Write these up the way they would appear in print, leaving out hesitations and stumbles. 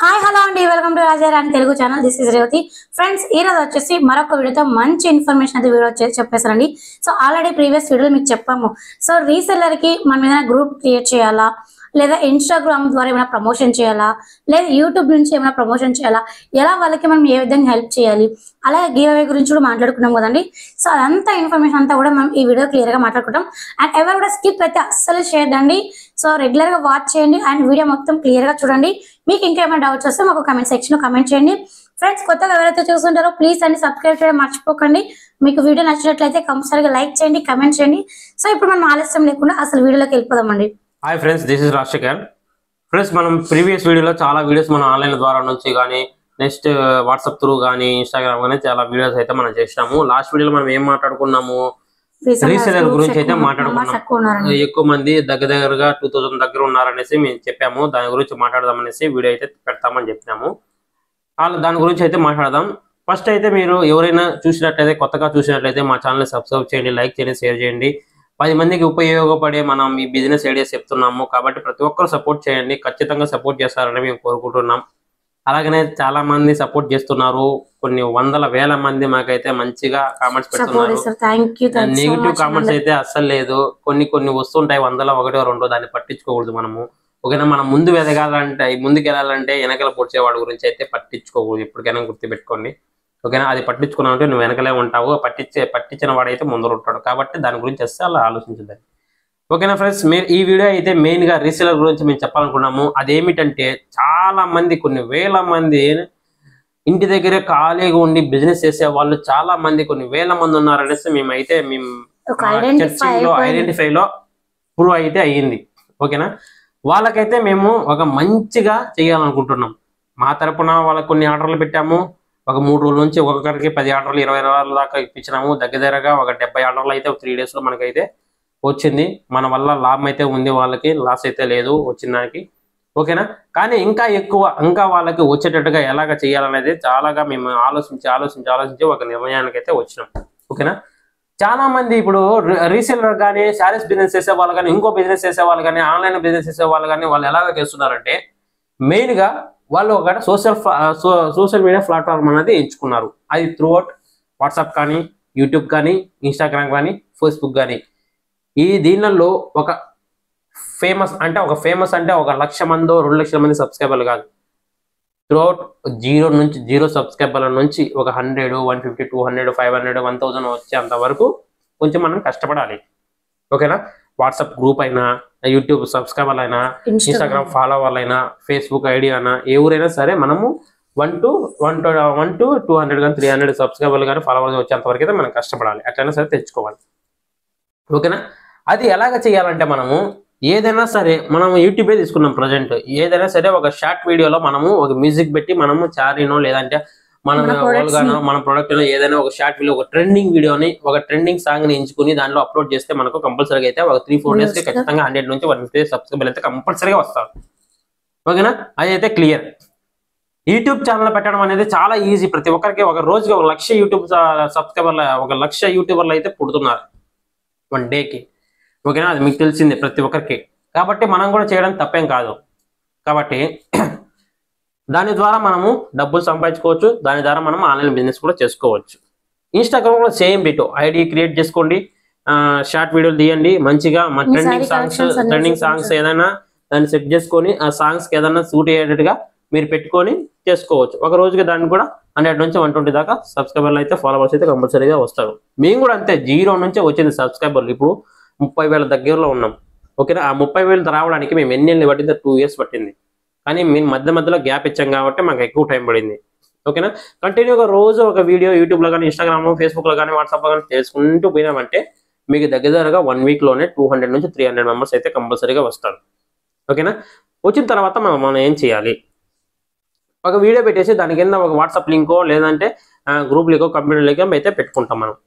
Hi hello అండి, welcome to Raja Rani Telugu channel. This is Revathi. Friends, ఈ రోజు వచ్చేసి మరొక వీడియోతో మంచి ఇన్ఫర్మేషన్ అయితే వీడియో వచ్చేసి చెప్పేసారండి. సో ఆల్రెడీ ప్రీవియస్ వీడియోలో మీకు చెప్పాము. సో రీసెల్లర్ కి మనం ఏదైనా గ్రూప్ క్రియేట్ చేయాలా, లేదా ఇన్స్టాగ్రామ్ ద్వారా ఏమైనా ప్రమోషన్ చేయాలా, లేదా యూట్యూబ్ నుంచి ఏమైనా ప్రమోషన్ చేయాలా, ఎలా వాళ్ళకి మనం ఏ విధంగా హెల్ప్ చేయాలి, అలాగే గివ్ అవే గురించి కూడా మాట్లాడుకున్నాం కదండి. సో అదంతా ఇన్ఫర్మేషన్ అంతా కూడా మనం ఈ వీడియో క్లియర్ గా మాట్లాడుకుంటాం. అండ్ ఎవరు కూడా స్కిప్ అయితే అస్సలు చేయదండి. సో రెగ్యులర్ గా వాచ్ చేయండి అండ్ వీడియో మొత్తం క్లియర్ గా చూడండి. మీకు ఇంకా ఏమైనా డౌట్స్ వస్తే మాకు కమెంట్ సెక్షన్ లో కమెంట్ చేయండి. ఫ్రెండ్స్, కొత్తగా ఎవరైతే చూస్తుంటారో ప్లీజ్ అండి సబ్స్క్రైబ్ చేయడం మర్చిపోకండి. మీకు వీడియో నచ్చినట్లయితే కంపల్సరీగా లైక్ చేయండి, కమెంట్ చేయండి. సో ఇప్పుడు మనం ఆలస్యం లేకుండా అసలు వీడియోలోకి వెళ్ళిపోదామండి. Hi friends, this is Rajashekar. Friends, మనం ప్రీవియస్ వీడియోలో చాలా వీడియోస్ మనం ఆన్లైన్ ద్వారా నుంచి కానీ నెక్స్ట్ వాట్సాప్ త్రూ కానీ ఇన్స్టాగ్రామ్ కానీ చాలా వీడియోస్ అయితే మనం చేసినాము. లాస్ట్ వీడియోలో మనం ఏం మాట్లాడుకున్నాము, రీసెలర్ గురించి అయితే మాట్లాడుకున్నాం. ఎక్కువ మంది దగ్గరగా 2000 దగ్గర ఉన్నారనేసి మేము చెప్పాము. దాని గురించి మాట్లాడదామనేసి వీడియో అయితే పెడతామని చెప్పినాము. దాని గురించి అయితే మాట్లాడదాం. ఫస్ట్ అయితే మీరు ఎవరైనా చూసినట్లయితే, కొత్తగా చూసినట్లయితే మా ఛానల్ సబ్స్క్రైబ్ చేయండి, లైక్ చేయండి, షేర్ చేయండి. 10 మందికి ఉపయోగపడే మనం ఈ బిజినెస్ ఐడియాస్ చెప్తున్నాము కాబట్టి ప్రతి ఒక్కరు సపోర్ట్ చేయండి. ఖచ్చితంగా సపోర్ట్ చేస్తారని మేము కోరుకుంటున్నాం. అలాగనే చాలా మంది సపోర్ట్ చేస్తున్నారు. కొన్ని వందల వేల మంది మాకైతే మంచిగా కామెంట్స్ పెడుతున్నారు. నెగిటివ్ కామెంట్స్ అయితే అస్సలు లేదు. కొన్ని వస్తుంటాయి, 100లో 1 2, దాన్ని పట్టించుకోకూడదు మనము. ఓకేనా, మనం ముందు ముందుకు వెళ్ళాలంటే వెనకల పొడిచేవాడి గురించి అయితే పట్టించుకోకూడదు. ఎప్పటికైనా గుర్తుపెట్టుకోండి. ఓకేనా, అది పట్టించుకున్నామంటే నువ్వు వెనకలే ఉంటావు, పట్టించిన వాడైతే ముందర ఉంటాడు. కాబట్టి దాని గురించి వస్తే అలా ఆలోచించదండి. ఓకేనా ఫ్రెండ్స్, మీరు ఈ వీడియో అయితే మెయిన్ గా రీసెలర్ గురించి మేము చెప్పాలనుకున్నాము. అదేమిటంటే చాలా మంది, కొన్ని వేల మంది ఇంటి దగ్గరే ఖాళీగా ఉండి బిజినెస్ చేసే వాళ్ళు చాలా మంది, కొన్ని వేల మంది ఉన్నారనేసి మేమైతే ఐడెంటిఫైలో ప్రూవ్ అయితే అయ్యింది. ఓకేనా, వాళ్ళకైతే మేము ఒక మంచిగా చేయాలనుకుంటున్నాం. మా తరపున వాళ్ళకి కొన్ని ఆర్డర్లు పెట్టాము. ఒక 3 రోజుల నుంచి ఒక్కొక్కరికి 10 ఆర్డర్లు 20 ఆర్డర్ల దాకా ఇప్పించినాము. దగ్గరగా ఒక 70 ఆర్డర్లు అయితే 3 days లో మనకైతే వచ్చింది. మన వల్ల లాభం అయితే ఉంది, వాళ్ళకి లాస్ అయితే లేదు వచ్చిన దానికి. ఓకేనా, కానీ ఇంకా వాళ్ళకి వచ్చేటట్టుగా ఎలాగ చేయాలనేది చాలాగా మేము ఆలోచించి ఒక నిర్ణయానికి అయితే వచ్చినాం. ఓకేనా, చాలా మంది ఇప్పుడు రీసేలర్ కానీ, శారీస్ బిజినెస్ చేసే వాళ్ళు కానీ, ఇంకో బిజినెస్ చేసే వాళ్ళు కానీ, ఆన్లైన్ బిజినెస్ చేసే వాళ్ళు కానీ, వాళ్ళు ఎలాగ చేస్తున్నారంటే మెయిన్ గా వాళ్ళు ఒక సోషల్ మీడియా ప్లాట్ఫామ్ అనేది ఎంచుకున్నారు. అది త్రూఅవుట్ వాట్సాప్ కానీ, యూట్యూబ్ కానీ, ఇన్స్టాగ్రామ్ కానీ, ఫేస్బుక్ కానీ. దీనిలో ఒక ఫేమస్ అంటే 1 లక్ష మందో 2 లక్షల మంది సబ్స్క్రైబర్లు కాదు. త్రూఅవుట్ జీరో సబ్స్క్రైబర్ల నుంచి ఒక 100, 150, 200, 500, 1000 వచ్చేంత వరకు కొంచెం మనం కష్టపడాలి. ఓకేనా, వాట్సాప్ గ్రూప్ అయినా, యూట్యూబ్ సబ్స్క్రైబర్లు అయినా, ఇన్స్టాగ్రామ్ ఫాలోవర్లు అయినా, ఫేస్బుక్ ఐడి అయినా, ఎవరైనా సరే మనము 1 to 200 కానీ 300 సబ్స్క్రైబర్లు కానీ ఫాలోవర్లు వచ్చేంత వరకు అయితే మనం కష్టపడాలి. అట్లయినా సరే తెచ్చుకోవాలి. ఓకేనా, అది ఎలాగ చేయాలంటే మనము ఏదైనా సరే, మనం యూట్యూబే తీసుకున్నాం ప్రజెంట్. ఏదైనా సరే ఒక షార్ట్ వీడియోలో మనము ఒక మ్యూజిక్ పెట్టి మనము చారీనో లేదంటే మన ప్రొడక్ట్ ఏదైనా ఒక షార్ట్ వీడియో, ఒక ట్రెండింగ్ వీడియోని, ఒక ట్రెండింగ్ సాంగ్ ని ఎంచుకుని దాంట్లో అప్లోడ్ చేస్తే మనకు కంపల్సరీగా అయితే ఒక 3-4 days కి ఖచ్చితంగా 100 నుంచి 150 సబ్స్క్రైబర్లు అయితే కంపల్సరీగా వస్తారు. ఓకేనా, అది అయితే క్లియర్. యూట్యూబ్ ఛానల్ పెట్టడం అనేది చాలా ఈజీ. ప్రతి ఒక్కరికి ఒక రోజుకి 1 లక్ష యూట్యూబ్ సబ్స్క్రైబర్లు, 1 లక్ష యూట్యూబర్లు అయితే పుడుతున్నారు 1 డేకి. ఓకేనా, అది మీకు తెలిసిందే ప్రతి ఒక్కరికి. కాబట్టి మనం కూడా చేయడం తప్పేం కాదు. కాబట్టి దాని ద్వారా మనము డబ్బులు సంపాదించుకోవచ్చు. దాని ద్వారా మనం ఆన్లైన్ బిజినెస్ కూడా చేసుకోవచ్చు. ఇన్స్టాగ్రామ్ కూడా సేమ్ బిటో ఐడి క్రియేట్ చేసుకోండి, షార్ట్ వీడియోలు తీయండి. మంచిగా మా ట్రెండింగ్ సాంగ్స్ ఏదైనా దాన్ని సెట్ చేసుకొని ఆ సాంగ్స్కి ఏదైనా సూట్ అయ్యేటట్టుగా మీరు పెట్టుకొని చేసుకోవచ్చు. ఒక రోజుకి దాన్ని కూడా 100 నుంచి 120 దాకా సబ్స్క్రైబర్లు అయితే, ఫాలోవర్స్ అయితే కంపల్సరీగా వస్తారు. మేము కూడా అంతే, 0 నుంచే వచ్చింది సబ్స్క్రైబర్లు. ఇప్పుడు 30,000 దగ్గరలో ఉన్నాం. ఓకేనా, ఆ 30,000 రావడానికి మేము ఎన్ని ఏళ్ళు పట్టింది? 2 years పట్టింది. కానీ మేము మధ్యలో గ్యాప్ ఇచ్చాం కాబట్టి మాకు ఎక్కువ టైం పడింది. ఓకేనా, కంటిన్యూగా రోజు ఒక వీడియో యూట్యూబ్లో కానీ, ఇన్స్టాగ్రామ్, ఫేస్బుక్లో కానీ, వాట్సాప్లో కానీ చేసుకుంటూ పోయినామంటే మీకు దగ్గరగా 1 week లోనే 200 నుంచి 300 మెంబర్స్ అయితే కంపల్సరీగా వస్తారు. ఓకేనా, వచ్చిన తర్వాత మనం ఏం చేయాలి? ఒక వీడియో పెట్టేసి దాని కింద ఒక వాట్సాప్ లింకో లేదంటే గ్రూప్ లింకో, కంప్యూటర్ లింకో అయితే పెట్టుకుంటాం మనం.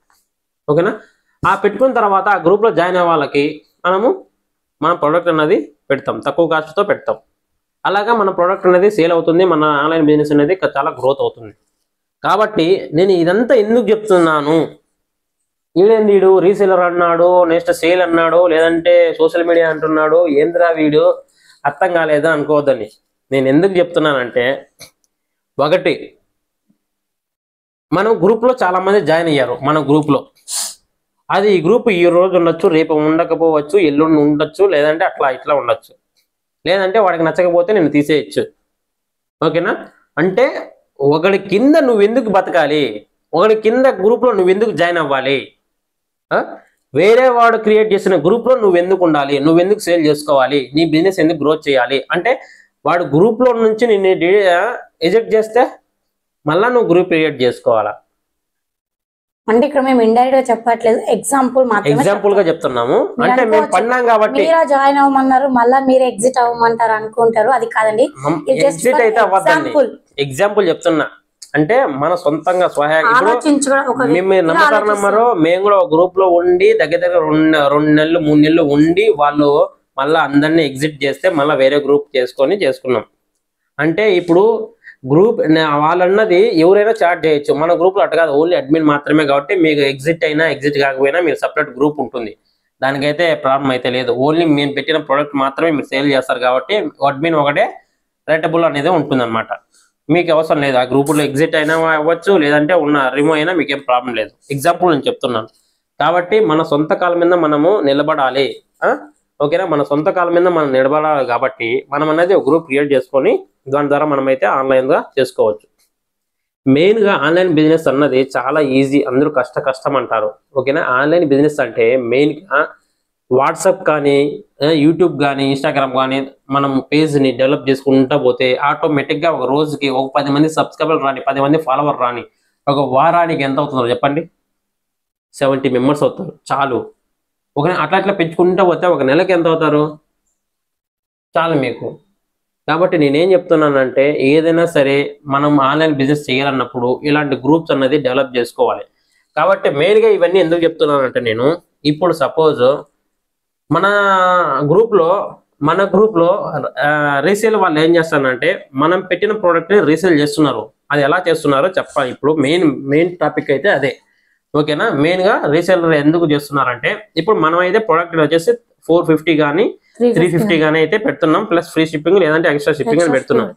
ఓకేనా, ఆ పెట్టుకున్న తర్వాత ఆ గ్రూప్లో జాయిన్ అయ్యే వాళ్ళకి మన ప్రోడక్ట్ అనేది పెడతాం, తక్కువ కాస్ట్తో పెడతాం. అలాగా మన ప్రోడక్ట్ అనేది సేల్ అవుతుంది, మన ఆన్లైన్ బిజినెస్ అనేది చాలా గ్రోత్ అవుతుంది. కాబట్టి నేను ఇదంతా ఎందుకు చెప్తున్నాను, వీడు రీసేలర్ అన్నాడు, నెక్స్ట్ సేల్ అన్నాడు, లేదంటే సోషల్ మీడియా అంటున్నాడు, ఏంద్రా వీడు అర్థం కాలేదా అనుకోవద్దని. నేను ఎందుకు చెప్తున్నానంటే, ఒకటి మనం గ్రూప్లో చాలా మంది జాయిన్ అయ్యారు. మన గ్రూప్లో అది ఈ గ్రూప్ ఈ రోజు ఉండొచ్చు, రేపు ఉండకపోవచ్చు, ఎల్లుండి ఉండొచ్చు, లేదంటే అట్లా ఇట్లా ఉండొచ్చు, లేదంటే వాడికి నచ్చకపోతే నేను తీసేయచ్చు. ఓకేనా? అంటే ఒకడి కింద నువ్వు ఎందుకు బతకాలి, ఒకడి కింద గ్రూప్లో నువ్వు ఎందుకు జాయిన్ అవ్వాలి, వేరే వాడు క్రియేట్ చేసిన గ్రూప్లో నువ్వు ఎందుకు ఉండాలి, నువ్వు ఎందుకు సేల్ చేసుకోవాలి, నీ బిజినెస్ ఎందుకు గ్రోత్ చేయాలి అంటే వాడు గ్రూప్లో నుంచి నిన్ను ఎజెక్ట్ చేస్తే మళ్ళా నువ్వు గ్రూప్ క్రియేట్ చేసుకోవాలా. అంటే ఇక్కడ మేము ఇండైరెక్ట్ గా చెప్పట్లేదు, ఎగ్జాంపుల్ గా చెప్తున్నాము. అంటే మేము పడినాం కాబట్టి మీరు జాయిన్ అవ్వమన్నారు, మళ్ళీ మీరు ఎగ్జిట్ అవ్వమంటారు అనుకుంటారు, అది కాదండి. ఎగ్జిట్ అయితే అవ్వద్దండి, ఎగ్జాంపుల్ చెప్తున్నా. అంటే మన సొంతంగా మేము నమ్మకారు నమ్మరు, మేము కూడా ఒక గ్రూప్ లో ఉండి దగ్గర 2 నెలలు 3 నెలలు ఉండి వాళ్ళు మళ్ళీ అందరినీ ఎగ్జిట్ చేస్తే మళ్ళీ వేరే గ్రూప్ చేసుకున్నాం. అంటే ఇప్పుడు గ్రూప్ వాళ్ళన్నది ఎవరైనా చాట్ చేయొచ్చు, మన గ్రూప్ లో అట్ట కాదు, ఓన్లీ అడ్మిన్ మాత్రమే. కాబట్టి మీకు ఎగ్జిట్ అయినా ఎగ్జిట్ కాకపోయినా మీరు సపరేట్ గ్రూప్ ఉంటుంది, దానికైతే ప్రాబ్లం అయితే లేదు. ఓన్లీ మేము పెట్టిన ప్రోడక్ట్ మాత్రమే మీరు సేల్ చేస్తారు కాబట్టి అడ్మిన్ ఒకటే రేటబుల్ అనేది ఉంటుంది అనమాట. మీకు అవసరం లేదు, ఆ గ్రూపులో ఎగ్జిట్ అయినా అవ్వచ్చు, లేదంటే రిమూవ్ అయినా మీకేం ప్రాబ్లం లేదు. ఎగ్జాంపుల్ నేను చెప్తున్నాను. కాబట్టి మన సొంత కాలం మీద మనము నిలబడాలి. ఓకేనా? మన సొంత కాలం మీద మనం నిలబడాలి కాబట్టి మనం అనేది ఒక గ్రూప్ క్రియేట్ చేసుకొని దాని ద్వారా మనమైతే ఆన్లైన్గా చేసుకోవచ్చు. మెయిన్గా ఆన్లైన్ బిజినెస్ అన్నది చాలా ఈజీ, అందరూ కష్టం అంటారు. ఓకేనా? ఆన్లైన్ బిజినెస్ అంటే మెయిన్గా వాట్సాప్ కానీ యూట్యూబ్ కానీ ఇన్స్టాగ్రామ్ కానీ మనం పేజ్ని డెవలప్ చేసుకుంటూ పోతే ఆటోమేటిక్గా ఒక రోజుకి ఒక 10 మంది సబ్స్క్రైబర్ రాని, 10 మంది ఫాలోవర్ రాని, ఒక వారానికి ఎంత అవుతుందో చెప్పండి? 70 మెంబర్స్ అవుతారు చాలు. ఓకే, అట్లా పెంచుకుంటూ పోతే ఒక నెలకి ఎంత అవుతారు? చాలు మీకు. కాబట్టి నేనేం చెప్తున్నానంటే ఏదైనా సరే మనం ఆన్లైన్ బిజినెస్ చేయాలన్నప్పుడు ఇలాంటి గ్రూప్స్ అన్నది డెవలప్ చేసుకోవాలి. కాబట్టి మెయిన్గా ఇవన్నీ ఎందుకు చెప్తున్నానంటే, నేను ఇప్పుడు సపోజ్ మన గ్రూప్లో రీసేల్ వాళ్ళు ఏం చేస్తారంటే మనం పెట్టిన ప్రోడక్ట్ని రీసేల్ చేస్తున్నారు. అది ఎలా చేస్తున్నారో చెప్పాలి. ఇప్పుడు మెయిన్ టాపిక్ అయితే అదే. ఓకేనా? మెయిన్గా రీసేలర్ ఎందుకు చేస్తున్నారంటే, ఇప్పుడు మనం అయితే ప్రోడక్ట్ వచ్చేసి 450 కానీ 350 కానీ అయితే పెడుతున్నాం, ప్లస్ ఫ్రీ షిప్పింగ్ లేదంటే ఎక్స్ట్రా షిప్పింగ్ అని పెడుతున్నాం.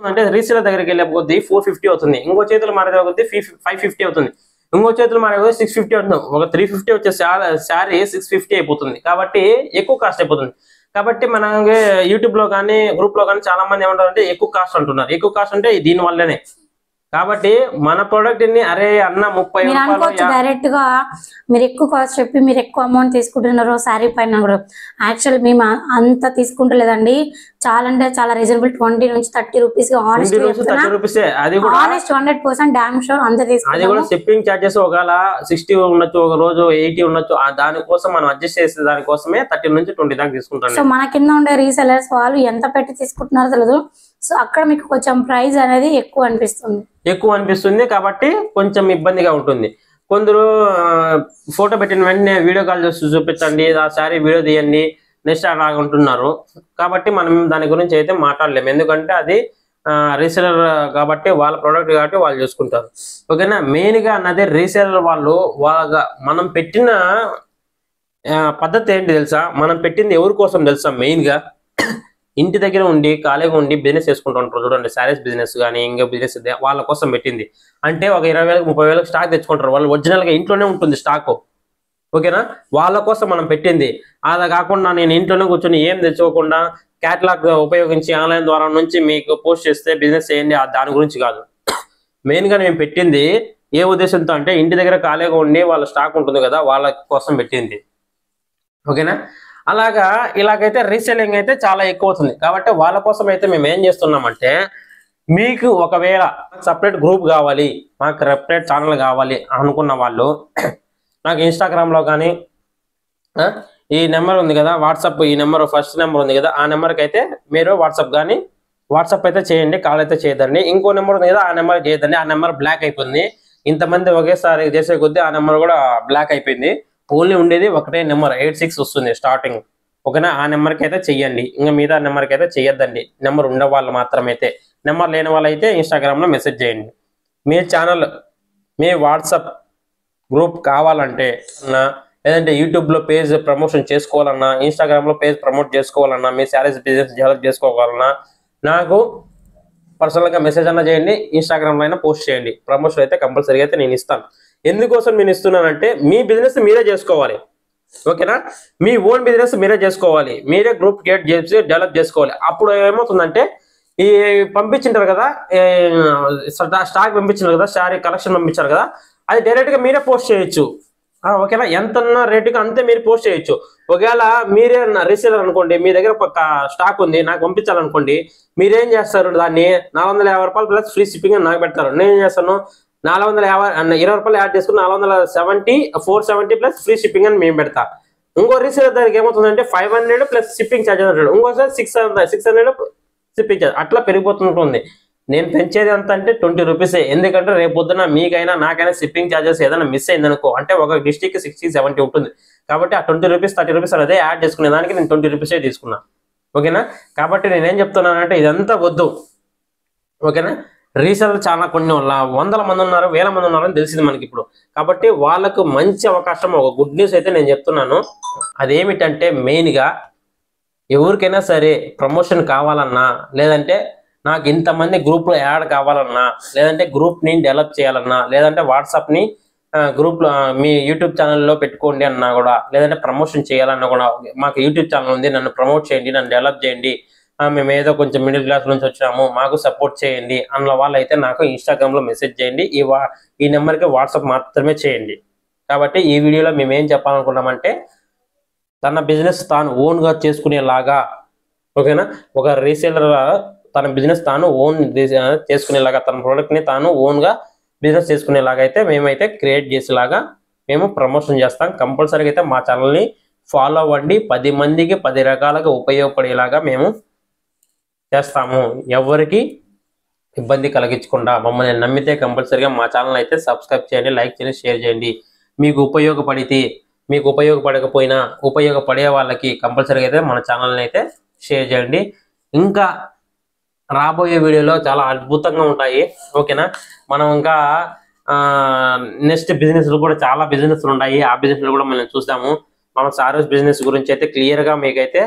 అంటే రీసేలర్ దగ్గరికి వెళ్ళే కొద్దీ 450 అవుతుంది, ఇంకో చేతులు మారే కొద్దీ 550 అవుతుంది, ఇంకో చేతులు మారే కొద్దీ 650 అవుతుంది. ఒక 350 వచ్చే శారీ 650 అయిపోతుంది. కాబట్టి ఎక్కువ కాస్ట్ అయిపోతుంది. కాబట్టి మన యూట్యూబ్ లో కానీ గ్రూప్ లో కానీ చాలా మంది ఏమంటారు అంటే ఎక్కువ కాస్ట్ అంటున్నారు. ఎక్కువ కాస్ట్ అంటే దీని వల్లనే. కాబట్టి మన ప్రోడక్ట్ ని అరే అన్న 30 రూపాయలు డైరెక్ట్ గా మీరు ఎక్కువ కాస్ట్ చెప్పి మీరు ఎక్కువ అమౌంట్ తీసుకుంటున్నారు శారీ పైన కూడా. యాక్చువల్ మేము అంత తీసుకుంటలేదండి, చాలా అంటే చాలా రీజనబుల్, 20 నుంచి 30 రూపీస్. ఆనెస్ట్ 100% డామ్ షూర్ అంత తీసుకుంటాం. అది కూడా షిప్పింగ్ చార్జెస్ ఒకవేళ 60 ఉండొచ్చు, ఒక రోజు 80 ఉండొచ్చు. దానికోసం మనం అడ్జస్ట్ చేసే దానికోసమే 30 నుంచి 20 దాకా తీసుకుంటాం. సో మన కింద ఉండే రీసెలర్స్ వాళ్ళు ఎంత పెట్టి తీసుకుంటున్నారో తెలియదు. సో అక్కడ మీకు కొంచెం ప్రైస్ అనేది ఎక్కువ అనిపిస్తుంది. కాబట్టి కొంచెం ఇబ్బందిగా ఉంటుంది. కొందరు ఫోటో పెట్టిన వెంటనే వీడియో కాల్ చేసి చూపించండి, ఆ సారీ వీడియో తీయండి, నెక్స్ట్ అలాగ ఉంటున్నారు. కాబట్టి మనం దాని గురించి అయితే మాట్లాడలేము, ఎందుకంటే అది రీసేలర్ కాబట్టి వాళ్ళ ప్రోడక్ట్ కాబట్టి వాళ్ళు చూసుకుంటారు. ఓకేనా? మెయిన్గా అన్నది రీసేలర్ వాళ్ళు మనం పెట్టిన పద్ధతి ఏంటి తెలుసా? మనం పెట్టింది ఎవరి కోసం తెలుసా? మెయిన్గా ఇంటి దగ్గర ఉండి ఖాళీగా ఉండి బిజినెస్ చేసుకుంటూ ఉంటారు చూడండి, శారీస్ బిజినెస్ కానీ ఇంకా బిజినెస్, వాళ్ళ కోసం పెట్టింది. అంటే ఒక 20,000 30,000 స్టాక్ తెచ్చుకుంటారు వాళ్ళు, ఒరిజినల్గా ఇంట్లోనే ఉంటుంది స్టాక్. ఓకేనా? వాళ్ళ కోసం మనం పెట్టింది. అలా కాకుండా నేను ఇంట్లోనే కూర్చొని ఏం తెచ్చుకోకుండా క్యాటలాగ్ ఉపయోగించి ఆన్లైన్ ద్వారా నుంచి మీకు పోస్ట్ చేస్తే బిజినెస్ చేయండి, దాని గురించి కాదు. మెయిన్గా నేను పెట్టింది ఏ ఉద్దేశంతో అంటే ఇంటి దగ్గర ఖాళీగా ఉండి వాళ్ళ స్టాక్ ఉంటుంది కదా, వాళ్ళ కోసం పెట్టింది. ఓకేనా? ఇలాగైతే రీసెల్లింగ్ అయితే చాలా ఎక్కువ అవుతుంది. కాబట్టి వాళ్ళ కోసం అయితే మేము ఏం చేస్తున్నామంటే, మీకు ఒకవేళ సపరేట్ గ్రూప్ కావాలి, మాకు సెపరేట్ ఛానల్ కావాలి అనుకున్న వాళ్ళు నాకు ఇన్స్టాగ్రామ్లో కానీ ఈ నెంబర్ ఉంది కదా వాట్సాప్, ఈ నెంబర్ ఫస్ట్ నెంబర్ ఉంది కదా, ఆ నెంబర్కి అయితే మీరు వాట్సాప్ అయితే చేయండి, కాల్ అయితే చేయదండి. ఇంకో నెంబర్ ఉంది కదా, ఆ నెంబర్ చేయదండి. ఆ నెంబర్ బ్లాక్ అయిపోయింది. ఇంతమంది ఒకేసారి చేసే కొద్దీ ఆ నెంబర్ కూడా బ్లాక్ అయిపోయింది. ఓన్లీ ఉండేది ఒకటే నెంబర్ 86 వస్తుంది స్టార్టింగ్. ఓకేనా? ఆ నెంబర్కి అయితే చెయ్యండి, ఇంకా మిగతా నెంబర్కి అయితే చెయ్యొద్దండి. నెంబర్ ఉండే వాళ్ళు మాత్రమైతే, నెంబర్ లేని వాళ్ళు అయితే ఇన్స్టాగ్రామ్లో మెసేజ్ చేయండి. మీ ఛానల్, మీ వాట్సాప్ గ్రూప్ కావాలంటే లేదంటే యూట్యూబ్లో పేజ్ ప్రమోషన్ చేసుకోవాలన్నా, ఇన్స్టాగ్రామ్లో పేజ్ ప్రమోట్ చేసుకోవాలన్నా, మీ శారీస్ బిజినెస్ డెవలప్ చేసుకోవాలన్నా, నాకు పర్సనల్గా మెసేజ్ అన్న చేయండి, ఇన్స్టాగ్రామ్లో అయినా పోస్ట్ చేయండి. ప్రమోషన్ అయితే కంపల్సరీగా అయితే నేను ఇస్తాను. ఎందుకోసం నేను ఇస్తున్నానంటే మీ బిజినెస్ మీరే చేసుకోవాలి. ఓకేనా, మీ ఓన్ బిజినెస్ మీరే చేసుకోవాలి, మీరే గ్రూప్ క్రియేట్ చేసి డెవలప్ చేసుకోవాలి. అప్పుడు ఏమవుతుందంటే ఈ పంపించింటారు కదా, స్టాక్ పంపించారు కదా, శారీ కలెక్షన్ పంపించారు కదా, అది డైరెక్ట్గా మీరే పోస్ట్ చేయొచ్చు. ఓకేనా, ఎంత రేటుగా అంతే మీరు పోస్ట్ చేయొచ్చు. ఒకవేళ మీరే రీసేలర్ అనుకోండి, మీ దగ్గర ఒక స్టాక్ ఉంది, నాకు పంపించాలనుకోండి, మీరేం చేస్తారు, దాన్ని 450 రూపాయలు ప్లస్ ఫ్రీ షిప్పింగ్ అని నాకు పెడతారు. నేనేం చేస్తాను, 450 రూపాయలు యాడ్ చేసుకుని 470 ప్లస్ ఫ్రీ షిప్పింగ్ అని మేము పెడతా. ఇంకో రీసేలర్ దగ్గరికి ఏమవుతుందంటే 500 ప్లస్ షిప్పింగ్ ఛార్జెస్ అంటాడు, ఇంకోసారి 600 షిప్పింగ్ ఛార్జ్, అట్లా పెరిగిపోతుంటుంది. నేను పెంచేది ఎంత అంటే 20 రూపీసే. ఎందుకంటే రేపు పొద్దున మీకైనా నాకైనా షిప్పింగ్ ఛార్జెస్ ఏదైనా మిస్ అయింది అనుకో, అంటే ఒక డిస్ట్రిక్ట్ 60-70 ఉంటుంది కాబట్టి ఆ 20 రూపీస్ 30 రూపీస్ అదే యాడ్ చేసుకునే దానికి నేను 20 రూపీసే తీసుకున్నా. ఓకేనా, కాబట్టి నేనేం చెప్తున్నానంటే ఇదంతా వద్దు. ఓకేనా, రీసెలర్ చాలా కొన్ని వందల మంది ఉన్నారు, వేల మంది ఉన్నారని తెలిసింది మనకి ఇప్పుడు. కాబట్టి వాళ్ళకు మంచి అవకాశం, ఒక గుడ్ న్యూస్ అయితే నేను చెప్తున్నాను. అదేమిటంటే మెయిన్గా ఎవరికైనా సరే ప్రమోషన్ కావాలన్నా, లేదంటే నాకు ఇంతమంది గ్రూప్లో యాడ్ కావాలన్నా, లేదంటే గ్రూప్ని డెవలప్ చేయాలన్నా, లేదంటే వాట్సాప్ని గ్రూప్లో మీ యూట్యూబ్ ఛానల్లో పెట్టుకోండి అన్నా కూడా, లేదంటే ప్రమోషన్ చేయాలన్నా కూడా, మాకు యూట్యూబ్ ఛానల్ ఉంది, నన్ను ప్రమోట్ చేయండి, నన్ను డెవలప్ చేయండి, మేము ఏదో కొంచెం మిడిల్ క్లాస్ నుంచి వచ్చినాము, మాకు సపోర్ట్ చేయండి అన్న వాళ్ళైతే నాకు ఇన్స్టాగ్రామ్లో మెసేజ్ చేయండి. ఈ నెంబర్కి వాట్సాప్ మాత్రమే చేయండి. కాబట్టి ఈ వీడియోలో మేము ఏం చెప్పాలనుకున్నామంటే తన బిజినెస్ తాను ఓన్గా చేసుకునేలాగా, ఓకేనా, ఒక రీసేలర్ తన బిజినెస్ తాను ఓన్ చేసుకునేలాగా, తన ప్రోడక్ట్ని తాను ఓన్గా బిజినెస్ చేసుకునేలాగా అయితే మేమైతే క్రియేట్ చేసేలాగా మేము ప్రమోషన్ చేస్తాం. కంపల్సరీగా అయితే మా ఛానల్ని ఫాలో అవ్వండి. 10 మందికి 10 రకాలుగా ఉపయోగపడేలాగా మేము చేస్తాము. ఎవరికి ఇబ్బంది కలిగించకుండా మమ్మల్ని నమ్మితే కంపల్సరీగా మా ఛానల్ అయితే సబ్స్క్రైబ్ చేయండి, లైక్ చేయండి, షేర్ చేయండి. మీకు ఉపయోగపడితే, మీకు ఉపయోగపడకపోయినా ఉపయోగపడే వాళ్ళకి కంపల్సరీగా అయితే మన ఛానల్ని అయితే షేర్ చేయండి. ఇంకా రాబోయే వీడియోలో చాలా అద్భుతంగా ఉంటాయి. ఓకేనా, మనం ఇంకా నెక్స్ట్ బిజినెస్లు కూడా చాలా బిజినెస్లు ఉన్నాయి. ఆ బిజినెస్లు కూడా మనం చూస్తాము. మన సారీస్ బిజినెస్ గురించి అయితే క్లియర్గా మీకైతే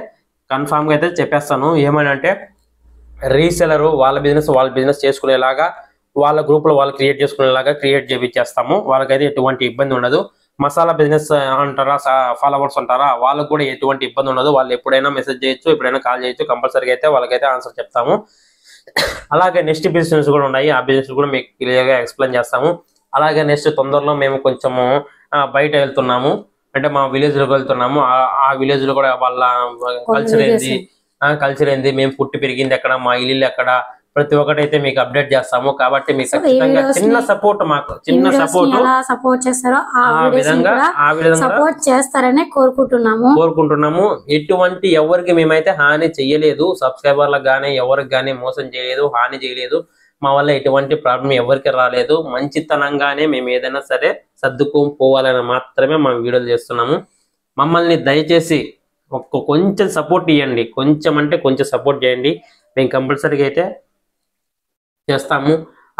కన్ఫామ్గా అయితే చెప్పేస్తాను. ఏమనంటే రీసెలరు వాళ్ళ బిజినెస్ చేసుకునేలాగా, వాళ్ళ గ్రూప్లో వాళ్ళు క్రియేట్ చేసుకునేలాగా క్రియేట్ చేపిచ్చేస్తాము. వాళ్ళకైతే ఎటువంటి ఇబ్బంది ఉండదు. మసాలా బిజినెస్ అంటారా, ఫాలోవర్స్ అంటారా, వాళ్ళకు కూడా ఎటువంటి ఇబ్బంది ఉండదు. వాళ్ళు ఎప్పుడైనా మెసేజ్ చేయొచ్చు, ఎప్పుడైనా కాల్ చేయొచ్చు. కంపల్సరీగా అయితే వాళ్ళకైతే ఆన్సర్ చెప్తాము. అలాగే నెక్స్ట్ బిజినెస్ కూడా ఉన్నాయి. ఆ బిజినెస్ కూడా మీకు క్లియర్గా ఎక్స్ప్లెయిన్ చేస్తాము. అలాగే నెక్స్ట్ తొందరలో మేము కొంచెము బయట వెళ్తున్నాము, అంటే మా విలేజ్లోకి వెళ్తున్నాము. ఆ విలేజ్లో కూడా వాళ్ళ కల్చర్ ఏంది, మేము పుట్టి పెరిగింది ఎక్కడ, మా ఇల్లు ఎక్కడ, ప్రతి ఒక్కటైతే మీకు అప్డేట్ చేస్తాము. కాబట్టి మీకు ఖచ్చితంగా చిన్న సపోర్ట్, మాకు చిన్న సపోర్ట్ చేస్తారో ఆ విధంగా సపోర్ట్ చేస్తారని కోరుకుంటున్నాము. ఎటువంటి ఎవరికి మేమైతే హాని చెయ్యలేదు, సబ్స్క్రైబర్లకు కానీ ఎవరికి కానీ మోసం చేయలేదు, హాని చేయలేదు. మా వల్ల ఎటువంటి ప్రాబ్లం ఎవరికి రాలేదు. మంచితనంగానే మేము ఏదైనా సరే సర్దుకొని పోవాలని మాత్రమే మనం వీడియోలు చేస్తున్నాము. మమ్మల్ని దయచేసి కొంచెం సపోర్ట్ ఇవ్వండి, కొంచెం అంటే కొంచెం సపోర్ట్ చేయండి. మేము కంపల్సరీగా అయితే చేస్తాము.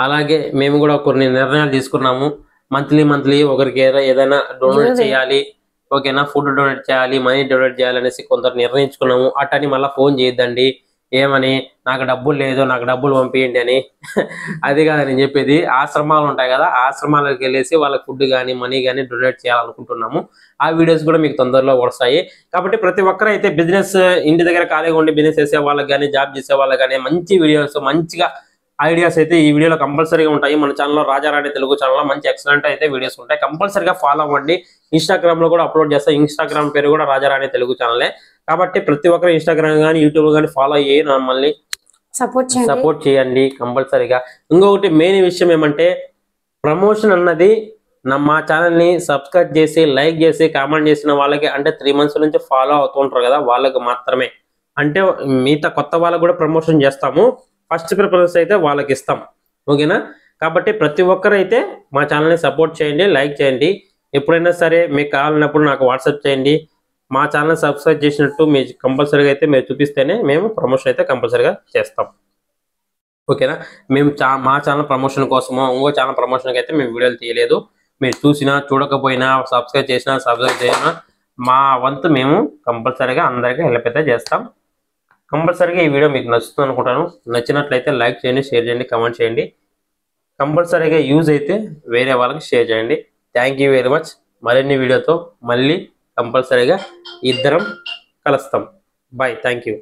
అలాగే మేము కూడా కొన్ని నిర్ణయాలు తీసుకున్నాము. మంత్లీ ఒకరికి ఏదైనా డొనేట్ చేయాలి, ఓకేనా, ఫుడ్ డొనేట్ చేయాలి, మనీ డొనేట్ చేయాలి అనేసి కొందరు నిర్ణయించుకున్నాము. అట్టని మళ్ళీ ఫోన్ చేయొద్దండి, ఏమని నాకు డబ్బులు లేదు, నాకు డబ్బులు పంపించండి అని. అది కాదు నేను చెప్పేది. ఆశ్రమాలు ఉంటాయి కదా, ఆశ్రమాలకు వెళ్ళేసి వాళ్ళకి ఫుడ్ కానీ మనీ కానీ డొనేట్ చేయాలనుకుంటున్నాము. ఆ వీడియోస్ కూడా మీకు తొందరలో వస్తాయి. కాబట్టి ప్రతి ఒక్కరు అయితే బిజినెస్ ఇంటి దగ్గర ఖాళీగా ఉండి బిజినెస్ చేసే వాళ్ళకి కానీ, జాబ్ చేసే వాళ్ళకి కానీ మంచి వీడియోస్, మంచిగా ఐడియాస్ అయితే ఈ వీడియోలో కంపల్సరీగా ఉంటాయి. మన ఛానల్లో రాజారాణి తెలుగు ఛానల్లో మంచి ఎక్సలెంట్ అయితే వీడియోస్ ఉంటాయి. కంపల్సరీగా ఫాలో అవ్వండి. ఇన్స్టాగ్రామ్ లో కూడా అప్లోడ్ చేస్తాం. ఇన్స్టాగ్రామ్ పేరు కూడా రాజారాణి తెలుగు ఛానలే. కాబట్టి ప్రతి ఒక్కరు ఇన్స్టాగ్రామ్ కానీ యూట్యూబ్ కానీ ఫాలో అయ్యి మమ్మల్ని సపోర్ట్ చేయండి కంపల్సరీగా. ఇంకొకటి మెయిన్ విషయం ఏమంటే ప్రమోషన్ అన్నది మా ఛానల్ని సబ్స్క్రైబ్ చేసి, లైక్ చేసి, కామెంట్ చేసిన వాళ్ళకి, అంటే 3 months నుంచి ఫాలో అవుతూ ఉంటారు కదా, వాళ్ళకి మాత్రమే. అంటే మిగతా కొత్త వాళ్ళకి కూడా ప్రమోషన్ చేస్తాము. ఫస్ట్ ప్రిఫరెన్స్ అయితే వాళ్ళకి ఇస్తాం. ఓకేనా, కాబట్టి ప్రతి ఒక్కరైతే మా ఛానల్ని సపోర్ట్ చేయండి, లైక్ చేయండి. ఎప్పుడైనా సరే మీకు కావాలన్నప్పుడు నాకు వాట్సాప్ చేయండి. మా ఛానల్ సబ్స్క్రైబ్ చేసినట్టు మీరు కంపల్సరీగా అయితే మీరు చూపిస్తేనే మేము ప్రమోషన్ అయితే కంపల్సరీగా చేస్తాం. ఓకేనా, మేము మా ఛానల్ ప్రమోషన్ కోసమో ఇంకో ఛానల్ ప్రమోషన్కి అయితే మేము వీడియోలు తీయలేదు. మీరు చూసినా చూడకపోయినా, సబ్స్క్రైబ్ చేసినా సబ్స్క్రైబ్ చేసినా మా వంతు మేము కంపల్సరీగా అందరికీ హెల్ప్ అయితే చేస్తాం. కంపల్సరీగా ఈ వీడియో మీకు నచ్చుతుంది అనుకుంటాను. నచ్చినట్లయితే లైక్ చేయండి, షేర్ చేయండి, కమెంట్ చేయండి. కంపల్సరీగా యూజ్ అయితే వేరే వాళ్ళకి షేర్ చేయండి. Thank you very much. మరిన్ని వీడియోతో మళ్ళీ కంపల్సరీగా ఇద్దరం కలుస్తాం. బాయ్. Thank you.